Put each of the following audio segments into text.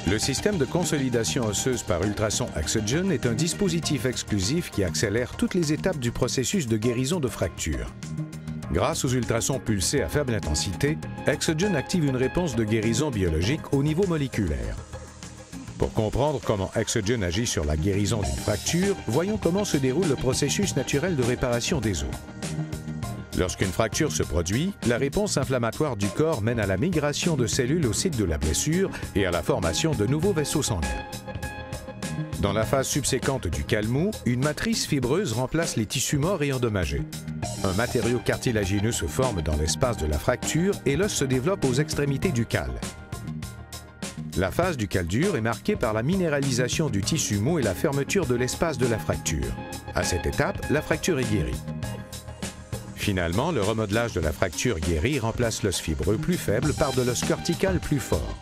Le système de consolidation osseuse par ultrasons Axogen est un dispositif exclusif qui accélère toutes les étapes du processus de guérison de fractures. Grâce aux ultrasons pulsés à faible intensité, Axogen active une réponse de guérison biologique au niveau moléculaire. Pour comprendre comment Axogen agit sur la guérison d'une fracture, voyons comment se déroule le processus naturel de réparation des os. Lorsqu'une fracture se produit, la réponse inflammatoire du corps mène à la migration de cellules au site de la blessure et à la formation de nouveaux vaisseaux sanguins. Dans la phase subséquente du calmos, une matrice fibreuse remplace les tissus morts et endommagés. Un matériau cartilagineux se forme dans l'espace de la fracture et l'os se développe aux extrémités du cal. La phase du cal dur est marquée par la minéralisation du tissu mou et la fermeture de l'espace de la fracture. À cette étape, la fracture est guérie. Finalement, le remodelage de la fracture guérie remplace l'os fibreux plus faible par de l'os cortical plus fort.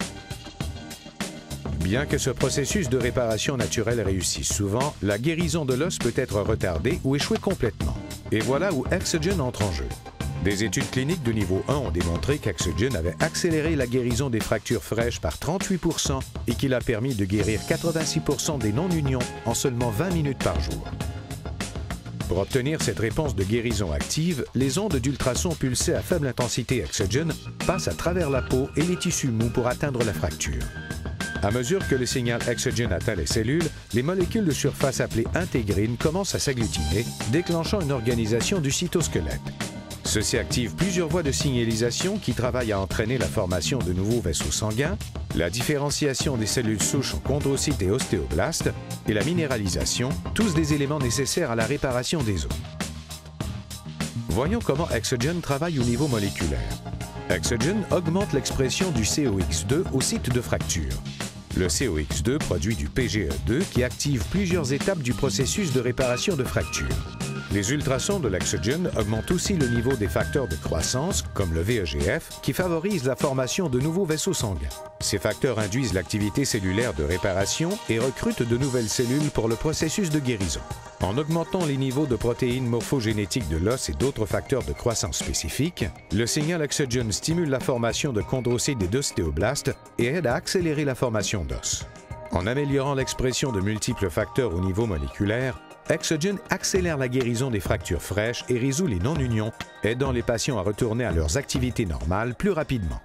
Bien que ce processus de réparation naturelle réussisse souvent, la guérison de l'os peut être retardée ou échouer complètement. Et voilà où Axogen entre en jeu. Des études cliniques de niveau 1 ont démontré qu'Axogen avait accéléré la guérison des fractures fraîches par 38% et qu'il a permis de guérir 86% des non-unions en seulement 20 minutes par jour. Pour obtenir cette réponse de guérison active, les ondes d'ultrasons pulsées à faible intensité Axogen passent à travers la peau et les tissus mous pour atteindre la fracture. À mesure que le signal Axogen atteint les cellules, les molécules de surface appelées intégrines commencent à s'agglutiner, déclenchant une organisation du cytosquelette. Ceci active plusieurs voies de signalisation qui travaillent à entraîner la formation de nouveaux vaisseaux sanguins, la différenciation des cellules souches en chondrocytes et ostéoblastes et la minéralisation, tous des éléments nécessaires à la réparation des os. Voyons comment Axogen travaille au niveau moléculaire. Axogen augmente l'expression du COX2 au site de fracture. Le COX2 produit du PGE2 qui active plusieurs étapes du processus de réparation de fracture. Les ultrasons de l'Axogen augmentent aussi le niveau des facteurs de croissance, comme le VEGF, qui favorise la formation de nouveaux vaisseaux sanguins. Ces facteurs induisent l'activité cellulaire de réparation et recrutent de nouvelles cellules pour le processus de guérison. En augmentant les niveaux de protéines morphogénétiques de l'os et d'autres facteurs de croissance spécifiques, le signal Axogen stimule la formation de chondrocytes et d'ostéoblastes et aide à accélérer la formation d'os. En améliorant l'expression de multiples facteurs au niveau moléculaire, Axogen accélère la guérison des fractures fraîches et résout les non-unions, aidant les patients à retourner à leurs activités normales plus rapidement.